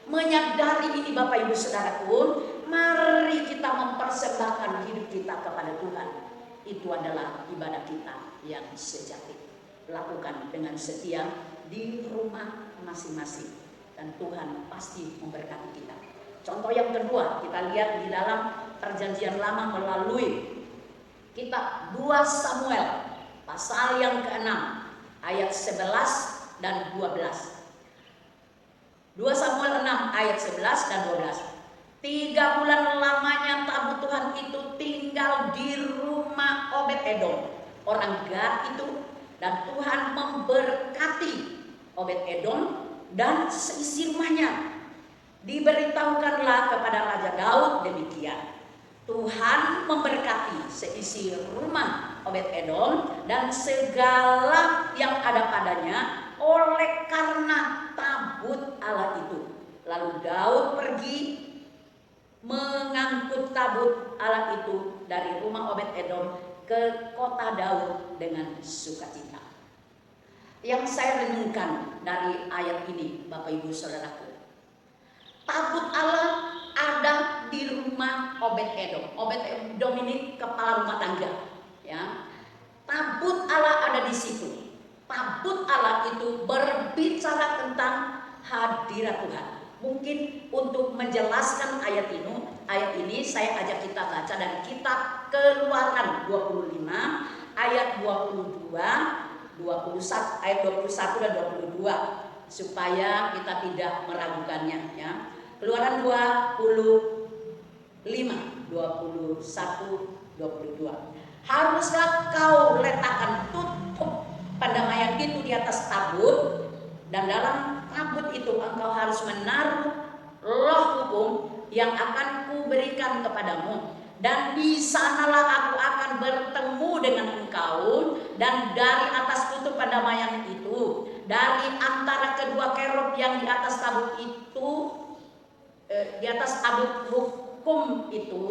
Menyadari ini Bapak Ibu Saudaraku, mari kita mempersembahkan hidup kita kepada Tuhan. Itu adalah ibadah kita yang sejati. Lakukan dengan setia di rumah masing-masing, dan Tuhan pasti memberkati kita. Contoh yang kedua, kita lihat di dalam Perjanjian Lama melalui kitab 2 Samuel pasal yang ke-6 ayat 11 dan 12. 2 Samuel 6 ayat 11 dan 12. 3 bulan lamanya tabut Tuhan itu tinggal di rumah Obed-Edom, orang Gad itu, dan Tuhan memberkati Obed-Edom dan seisi rumahnya. Diberitahukanlah kepada Raja Daud demikian, Tuhan memberkati seisi rumah Obed-Edom dan segala yang ada padanya oleh karena tabut Allah itu. Lalu Daud pergi mengangkut tabut Allah itu dari rumah Obed-Edom ke kota Daud dengan sukacita. Yang saya renungkan dari ayat ini Bapak Ibu Saudaraku, tabut Allah ada di rumah Obed-Edom. Obed-Edom ini kepala rumah tangga, ya. Tabut Allah ada di situ. Tabut Allah itu berbicara tentang hadirat Tuhan. Mungkin untuk menjelaskan ayat ini saya ajak kita baca dari kitab Keluaran 25 ayat 22, 21 ayat 21 dan 22 supaya kita tidak meragukannya, ya. Keluaran 25 21 22. Haruslah kau letakkan tutup pendamaian itu di atas tabut, dan dalam tabut itu engkau harus menaruh roh hukum yang akan kuberikan kepadamu. Dan di sanalah aku akan bertemu dengan engkau, dan dari atas tutup pendamaian itu, dari antara kedua kerub yang di atas tabut itu, di atas tabut hukum itu,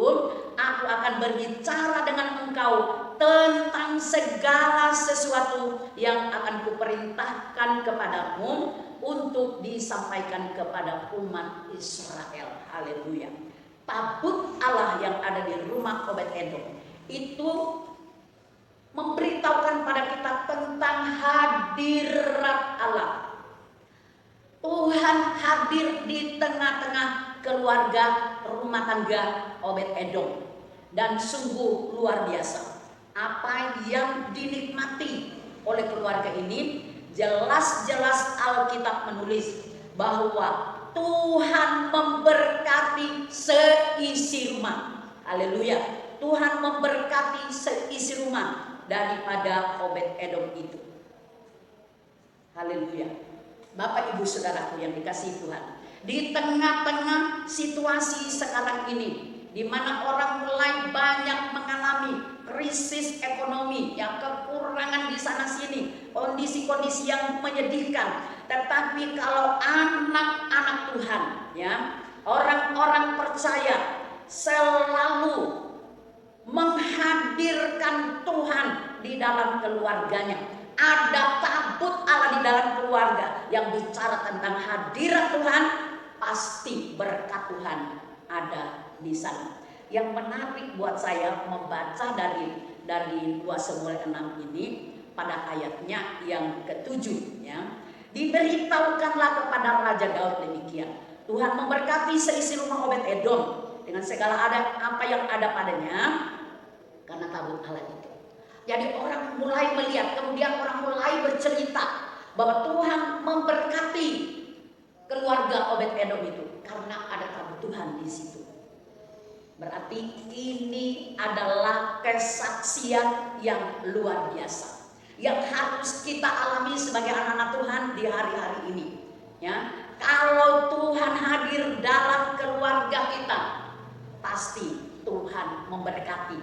aku akan berbicara dengan engkau tentang segala sesuatu yang akan kuperintahkan kepadamu untuk disampaikan kepada umat Israel. Haleluya. Tabut Allah yang ada di rumah Obed-Edom itu memberitahukan pada kita tentang hadirat Allah. Tuhan hadir di tengah-tengah keluarga rumah tangga Obed-Edom, dan sungguh luar biasa apa yang dinikmati oleh keluarga ini. Jelas-jelas Alkitab menulis bahwa Tuhan memberkati seisi rumah. Haleluya. Tuhan memberkati seisi rumah daripada Obed-Edom itu. Haleluya. Bapak Ibu Saudaraku yang dikasihi Tuhan, di tengah-tengah situasi sekarang ini, di mana orang mulai banyak mengalami krisis ekonomi, yang kekurangan di sana sini, kondisi-kondisi yang menyedihkan. Tetapi kalau anak-anak Tuhan, ya, orang-orang percaya selalu menghadirkan Tuhan di dalam keluarganya. Ada tabut Allah di dalam keluarga yang bicara tentang hadirat Tuhan, pasti berkat Tuhan ada di sana. Yang menarik buat saya membaca dari 2 Samuel 6 ini pada ayatnya yang ke-7 ya. Diberitahukanlah kepada Raja Daud demikian, Tuhan memberkati seisi rumah Obed-Edom dengan segala apa yang ada padanya karena tabut Allah itu. Jadi orang mulai melihat, kemudian orang mulai bercerita bahwa Tuhan memberkati keluarga Obed-Edom itu karena ada tabut Tuhan di situ. Berarti ini adalah kesaksian yang luar biasa yang harus kita alami sebagai anak-anak Tuhan di hari-hari ini. Ya, kalau Tuhan hadir dalam keluarga kita, pasti Tuhan memberkati.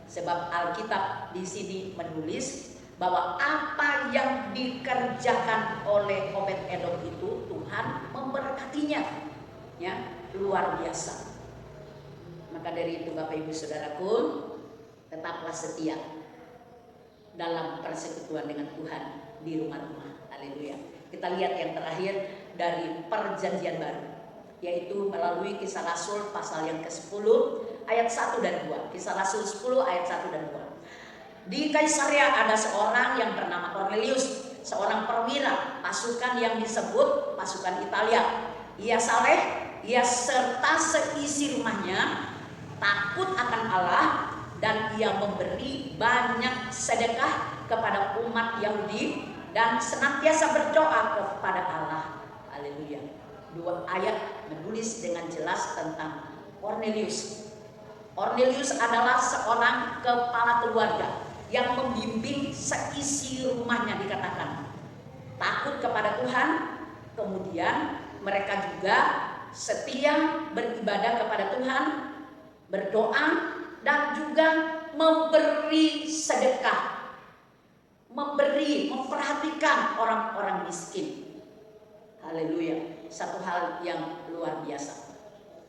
Sebab Alkitab di sini menulis bahwa apa yang dikerjakan oleh Obed-Edom itu Tuhan memberkatinya. Ya, luar biasa. Maka dari itu Bapak Ibu Saudaraku, tetaplah setia dalam persekutuan dengan Tuhan di rumah-rumah. Haleluya. Kita lihat yang terakhir dari Perjanjian Baru, yaitu melalui Kisah Rasul pasal yang ke-10 ayat 1 dan 2. Kisah Rasul 10 ayat 1 dan 2. Di Kaisarea ada seorang yang bernama Cornelius, seorang perwira pasukan yang disebut pasukan Italia. Ia saleh, ia serta seisi rumahnya takut akan Allah, dan ia memberi banyak sedekah kepada umat Yahudi dan senantiasa berdoa kepada Allah. Haleluya. 2 ayat menulis dengan jelas tentang Cornelius. Cornelius adalah seorang kepala keluarga yang membimbing seisi rumahnya, dikatakan takut kepada Tuhan, kemudian mereka juga setia beribadah kepada Tuhan, berdoa, dan juga memberi sedekah, memperhatikan orang-orang miskin. Haleluya. Satu hal yang luar biasa.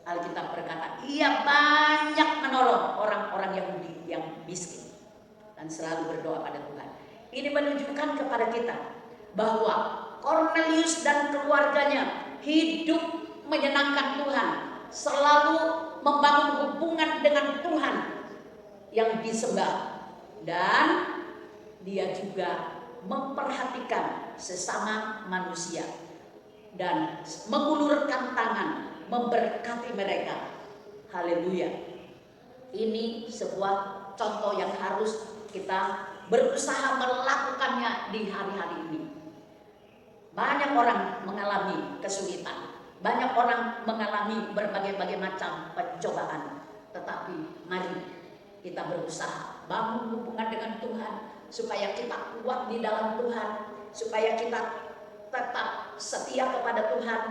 Alkitab berkata, ia banyak menolong orang-orang Yahudi yang miskin dan selalu berdoa pada Tuhan. Ini menunjukkan kepada kita bahwa Cornelius dan keluarganya hidup menyenangkan Tuhan, selalu membangun hubungan dengan Tuhan yang disembah, dan dia juga memperhatikan sesama manusia dan mengulurkan tangan memberkati mereka. Haleluya. Ini sebuah contoh yang harus kita berusaha melakukannya di hari-hari ini. Banyak orang mengalami kesulitan, banyak orang mengalami berbagai macam pencobaan, tetapi mari kita berusaha bangun hubungan dengan Tuhan supaya kita kuat di dalam Tuhan, supaya kita tetap setia kepada Tuhan,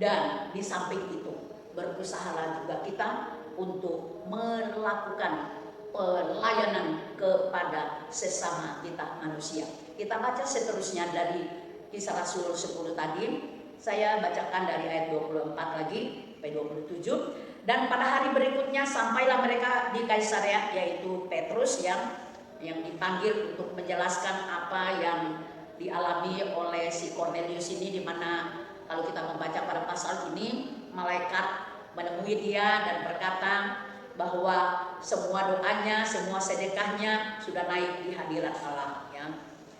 dan di samping itu berusahalah juga kita untuk melakukan pelayanan kepada sesama kita manusia. Kita baca seterusnya dari Kisah Rasul 10 tadi. Saya bacakan dari ayat 24 lagi sampai 27. Dan pada hari berikutnya sampailah mereka di Kaisarea, yaitu Petrus yang dipanggil untuk menjelaskan apa yang dialami oleh si Cornelius ini, di mana kalau kita membaca pada pasal ini, malaikat menemui dia dan berkata bahwa semua doanya, semua sedekahnya sudah naik di hadirat Allah, ya.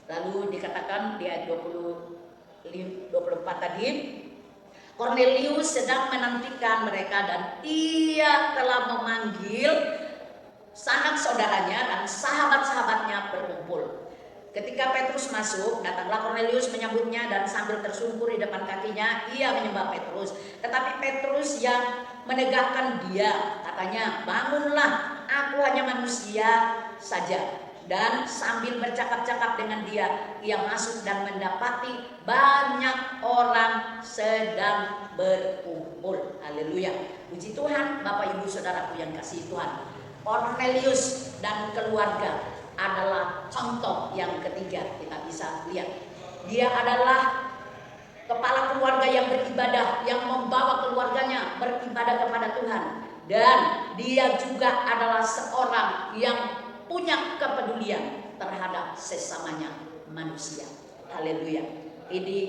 Lalu dikatakan di ayat 24 tadi, Cornelius sedang menantikan mereka dan ia telah memanggil sanak saudaranya dan sahabat-sahabatnya berkumpul. Ketika Petrus masuk, datanglah Cornelius menyambutnya dan sambil tersungkur di depan kakinya, ia menyembah Petrus. Tetapi Petrus yang menegakkan dia, katanya, bangunlah, aku hanya manusia saja. Dan sambil bercakap-cakap dengan dia, ia masuk dan mendapati banyak orang sedang berkumpul. Haleluya. Puji Tuhan, Bapak Ibu Saudaraku yang kasih Tuhan. Cornelius dan keluarga adalah contoh yang ketiga, kita bisa lihat. Dia adalah kepala keluarga yang beribadah, yang membawa keluarganya beribadah kepada Tuhan. Dan dia juga adalah seorang yang punya kepedulian terhadap sesamanya manusia. Haleluya. Ini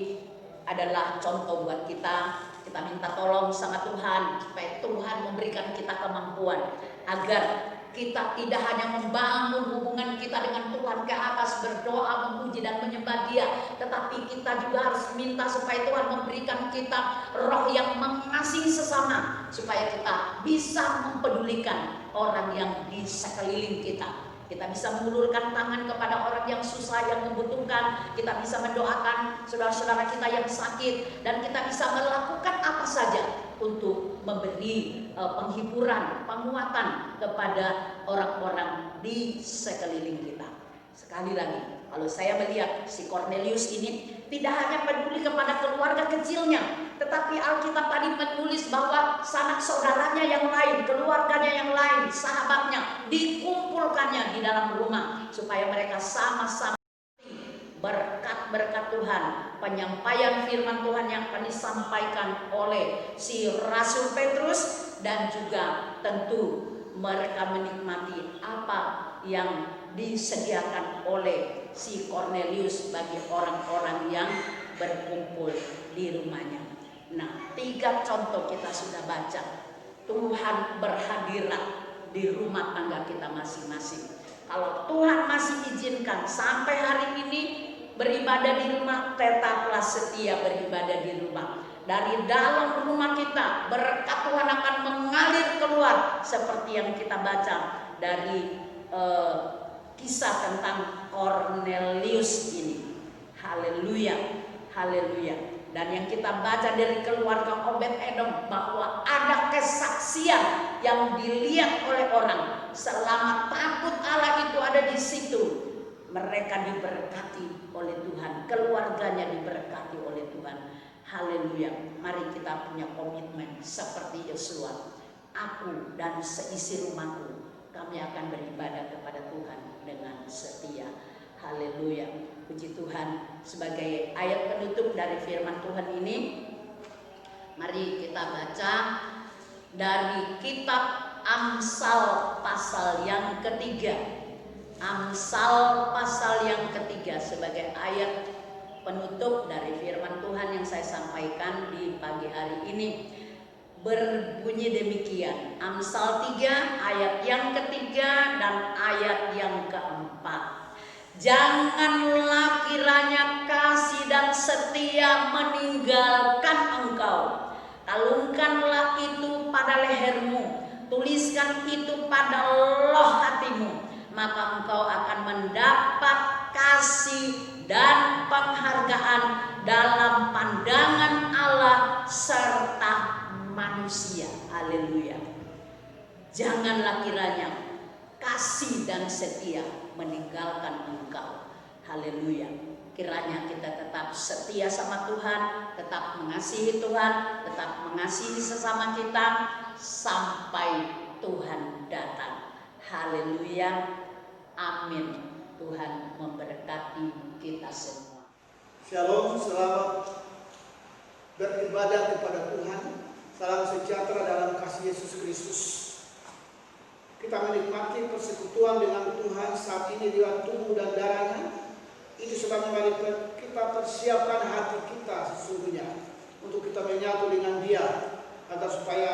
adalah contoh buat kita Kita minta tolong sama Tuhan supaya Tuhan memberikan kita kemampuan agar kita tidak hanya membangun hubungan kita dengan Tuhan ke atas, berdoa, memuji dan menyembah Dia, tetapi kita juga harus minta supaya Tuhan memberikan kita roh yang mengasihi sesama, supaya kita bisa mempedulikan orang yang di sekeliling kita. Kita bisa mengulurkan tangan kepada orang yang susah, yang membutuhkan. Kita bisa mendoakan saudara-saudara kita yang sakit. Dan kita bisa melakukan apa saja untuk memberi penghiburan, penguatan kepada orang-orang di sekeliling kita. Sekali lagi, kalau saya melihat si Cornelius ini tidak hanya peduli kepada keluarga kecilnya, tetapi Alkitab tadi menulis bahwa sanak saudaranya yang lain, keluarganya yang lain, sahabatnya dikumpulkannya di dalam rumah supaya mereka sama-sama berkat-berkat Tuhan, penyampaian firman Tuhan yang akan disampaikan oleh si Rasul Petrus, dan juga tentu mereka menikmati apa yang disediakan oleh si Cornelius bagi orang-orang yang berkumpul di rumahnya. Nah, 3 contoh kita sudah baca. Tuhan berhadirat di rumah tangga kita masing-masing. Kalau Tuhan masih izinkan sampai hari ini beribadah di rumah, tetaplah setia beribadah di rumah. Dari dalam rumah kita berkat Tuhan akan mengalir keluar, seperti yang kita baca dari kisah tentang Cornelius ini. Haleluya, haleluya. Dan yang kita baca dari keluarga Obed-Edom, bahwa ada kesaksian yang dilihat oleh orang. Selama takut Allah itu ada di situ, mereka diberkati oleh Tuhan, keluarganya diberkati oleh Tuhan. Haleluya. Mari kita punya komitmen seperti Yosua. Aku dan seisi rumahku, kami akan beribadah kepada Tuhan dengan setia. Haleluya. Puji Tuhan. Sebagai ayat penutup dari firman Tuhan ini, mari kita baca dari kitab Amsal pasal yang ketiga. Amsal pasal yang ketiga sebagai ayat penutup dari firman Tuhan yang saya sampaikan di pagi hari ini. Berbunyi demikian, Amsal 3 ayat yang ketiga dan ayat yang keempat. Janganlah kiranya kasih dan setia meninggalkan engkau. Kalungkanlah itu pada lehermu, tuliskan itu pada loh hatimu, maka engkau akan mendapat kasih dan penghargaan dalam pandangan Allah serta manusia. Haleluya. Janganlah kiranya kasih dan setia meninggalkan engkau. Haleluya. Kiranya kita tetap setia sama Tuhan, tetap mengasihi Tuhan, tetap mengasihi sesama kita sampai Tuhan datang. Haleluya. Amin. Tuhan memberkati kita semua. Shalom, selamat beribadah kepada Tuhan. Salam sejahtera dalam kasih Yesus Kristus. Kita menikmati persekutuan dengan Tuhan saat ini di dalam tubuh dan darahnya. Itu sebabnya mari kita persiapkan hati kita sesungguhnya untuk kita menyatu dengan Dia, agar supaya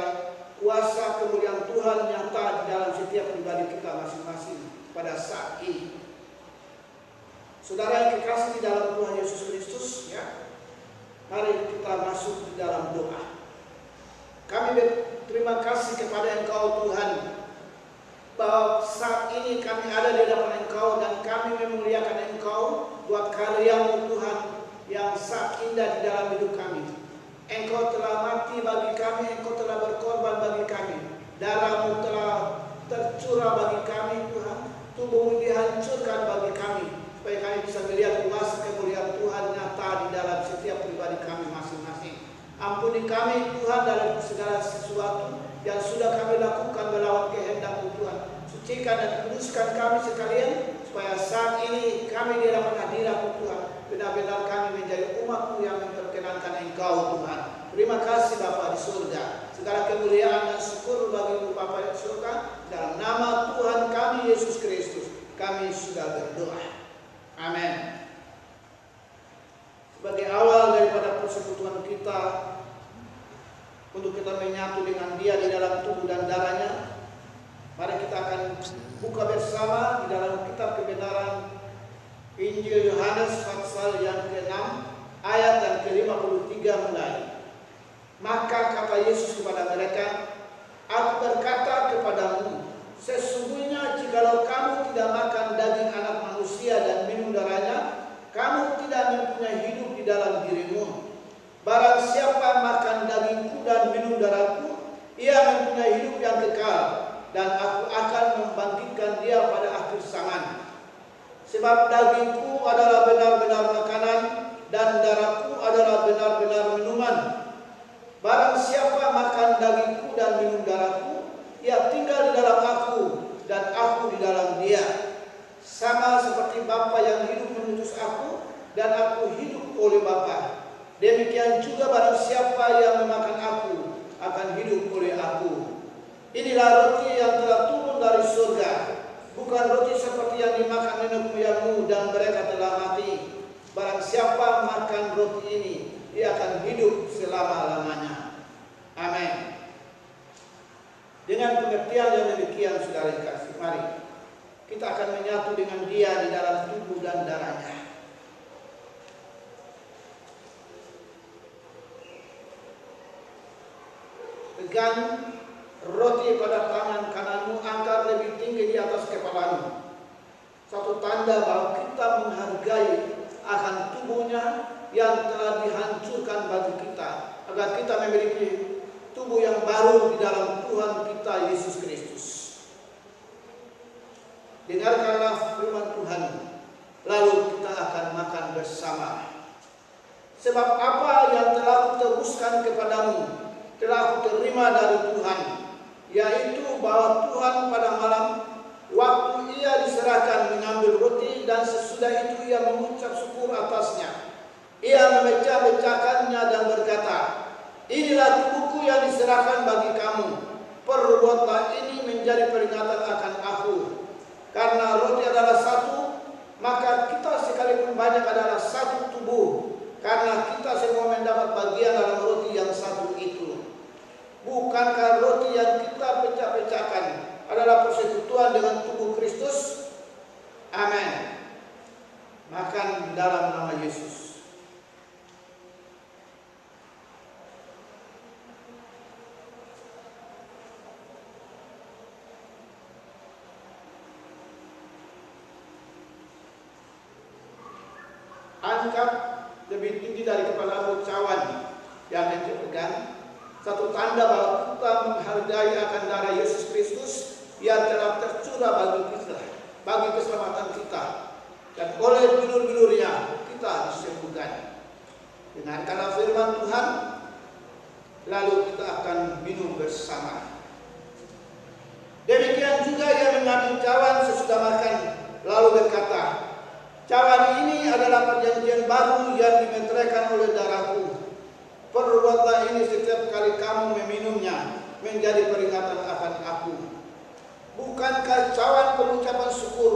kuasa kemuliaan Tuhan nyata di dalam setiap pribadi kita masing-masing pada saat ini. Saudara yang kekasih di dalam Tuhan Yesus Kristus, ya, mari kita masuk di dalam doa. Kami berterima kasih kepada Engkau Tuhan, bahwa saat ini kami ada di hadapan Engkau dan kami memuliakan Engkau buat karya-Mu Tuhan yang sangat indah di dalam hidup kami. Engkau telah mati bagi kami, Engkau telah berkorban bagi kami, darah-Mu telah tercurah bagi kami Tuhan, tubuh-Mu dihancurkan bagi kami, supaya kami bisa melihat kuasa kemuliaan Tuhan nyata di dalam setiap pribadi kami masing-masing. Ampuni kami Tuhan dalam segala sesuatu yang sudah kami lakukan melawan kehendak-Mu Tuhan. Sucikan dan kuduskan kami sekalian, supaya saat ini kami di hadapan hadirat-Mu Tuhan, benar-benar kami menjadi umat-Mu yang memperkenankan Engkau Tuhan. Terima kasih Bapa di surga. Segala kemuliaan dan syukur bagi-Mu Bapa di surga. Dalam nama Tuhan kami Yesus Kristus, kami sudah berdoa. Amin. Sebagai awal daripada persekutuan kita untuk kita menyatu dengan Dia di dalam tubuh dan darahnya. Mari kita akan buka bersama di dalam kitab kebenaran Injil Yohanes pasal yang ke-6 ayat yang ke-53 mulai. Maka kata Yesus kepada mereka, Aku berkata kepadamu, sesungguhnya jikalau kamu tidak makan daging anak manusia dan minum darahnya, kamu tidak mempunyai hidup di dalam dirimu. Barang siapa makan dagingku dan minum darahku, ia mempunyai hidup yang kekal, dan aku akan membangkitkan dia pada akhir zaman. Sebab dagingku adalah benar-benar makanan, dan darahku adalah benar-benar minuman. Barang siapa makan dagingku dan minum darahku, ia tinggal di dalam aku, dan aku di dalam dia. Sama seperti Bapa yang hidup mengutus aku, dan aku hidup oleh Bapa. Demikian juga barang siapa yang memakan aku, akan hidup oleh aku. Inilah roti yang telah turun dari surga, bukan roti seperti yang dimakan nenek moyangmu dan mereka telah mati. Barang siapa makan roti ini, ia akan hidup selama-lamanya. Amin. Dengan pengertian yang demikian, saudara kasih, mari kita akan menyatu dengan Dia di dalam tubuh dan darahnya. Pegang roti pada tangan kananmu, angkat lebih tinggi di atas kepalamu. Satu tanda bahwa kita menghargai akan tubuhnya yang telah dihancurkan bagi kita, agar kita memiliki tubuh yang baru di dalam Tuhan kita Yesus Kristus. Dengarkanlah firman Tuhan, lalu kita akan makan bersama. Sebab apa yang telah kutebuskan kepadamu, telah aku terima dari Tuhan, yaitu bahwa Tuhan pada malam waktu ia diserahkan mengambil roti, dan sesudah itu ia mengucap syukur atasnya. Ia memecah-mecahkannya dan berkata, Inilah tubuhku yang diserahkan bagi kamu. Perbuatlah ini menjadi peringatan akan aku. Karena roti adalah satu, maka kita sekalipun banyak adalah satu tubuh. Karena kita semua mendapat bagian dalam roti yang satu itu. Bukankah roti yang kita pecah-pecahkan adalah persekutuan dengan tubuh Kristus? Amin. Makan dalam nama Yesus. Angkat lebih tinggi dari kepalamu cawan yang dipegang, satu tanda bahwa kita menghargai akan darah Yesus Kristus yang telah tercurah bagi kita, bagi keselamatan kita, dan oleh bilur-bilurnya kita disembuhkan. Dengarkanlah firman Tuhan, lalu kita akan minum bersama. Demikian juga ia mengambil cawan sesudah makan, lalu berkata, Cawan ini adalah perjanjian baru yang dimeteraikan oleh darahku. Perbuatlah ini setiap kali kamu meminumnya, menjadi peringatan akan aku. Bukankah cawan pengucapan syukur,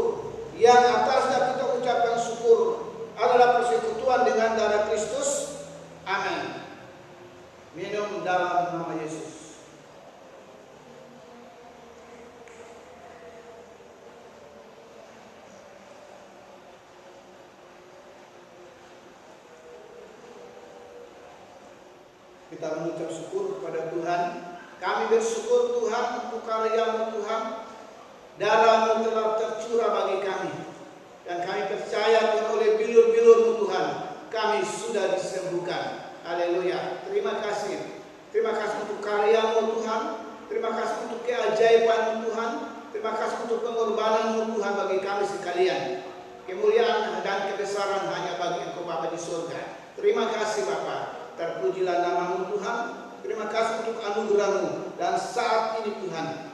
yang atasnya kita ucapkan syukur, adalah persekutuan dengan darah Kristus? Amin. Minum dalam nama Yesus. Kita mengucap syukur kepada Tuhan. Kami bersyukur Tuhan untuk karya-Mu Tuhan. Darah-Mu telah tercurah bagi kami. Dan kami percaya Tuhan oleh bilur-bilur-Mu Tuhan, kami sudah disembuhkan. Haleluya. Terima kasih. Terima kasih untuk karya-Mu Tuhan. Terima kasih untuk keajaiban-Mu Tuhan. Terima kasih untuk pengorbanan-Mu Tuhan bagi kami sekalian. Kemuliaan dan kebesaran hanya bagi Engkau Bapa di surga. Terima kasih Bapa. Terpujilah nama-Mu Tuhan. Terima kasih untuk anugerah-Mu. Dan saat ini Tuhan,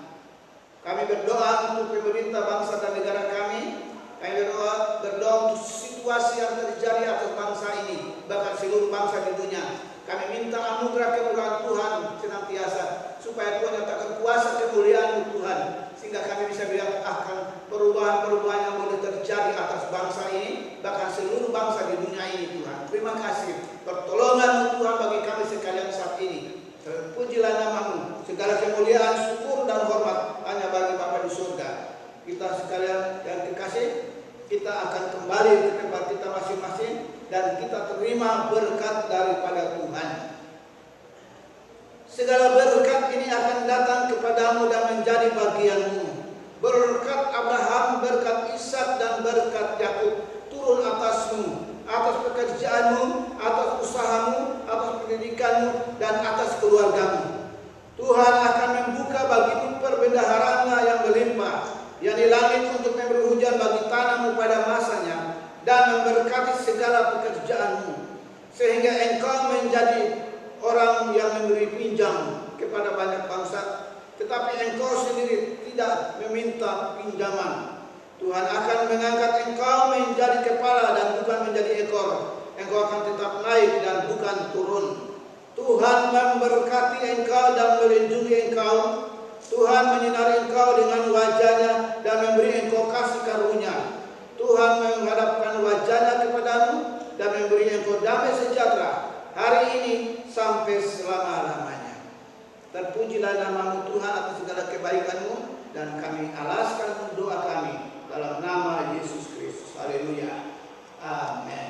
kami berdoa untuk pemerintah bangsa dan negara kami. Kami berdoa untuk situasi yang terjadi atas bangsa ini, bahkan seluruh bangsa di dunia. Kami minta anugerah kemurahan Tuhan senantiasa, supaya Tuhan nyatakan kuasa kemuliaan-Mu Tuhan, sehingga kami bisa melihat akan perubahan-perubahan yang boleh terjadi atas bangsa ini, bahkan seluruh bangsa di dunia ini Tuhan. Terima kasih pertolongan-Mu Tuhan bagi kami sekalian saat ini. Terpujilah kemuliaan, syukur dan hormat hanya bagi Bapa di surga. Kita sekalian yang dikasih, kita akan kembali ke tempat kita masing-masing dan kita terima berkat daripada Tuhan. Segala berkat ini akan datang kepadamu dan menjadi bagianmu. Berkat Abraham, berkat Ishak dan berkat Yakub turun atasmu, atas pekerjaanmu, atas usahamu, atas pendidikanmu, dan atas keluargamu. Tuhan akan membuka bagimu perbendaharaan yang berlimpah, yang di langit untuk memberi hujan bagi tanahmu pada masanya, dan memberkati segala pekerjaanmu, sehingga engkau menjadi orang yang memberi pinjam kepada banyak bangsa, tetapi engkau sendiri tidak meminta pinjaman. Tuhan akan mengangkat engkau menjadi kepala dan bukan menjadi ekor. Engkau akan tetap naik dan bukan turun. Tuhan memberkati engkau dan melindungi engkau. Tuhan menyinari engkau dengan wajahnya dan memberi engkau kasih karunia. Tuhan menghadapkan wajahnya kepadamu dan memberi engkau damai sejahtera hari ini sampai selama-lamanya. Terpujilah namamu Tuhan atas segala kebaikanmu, dan kami alaskan doa kami dalam nama Yesus Kristus. Haleluya. Amin.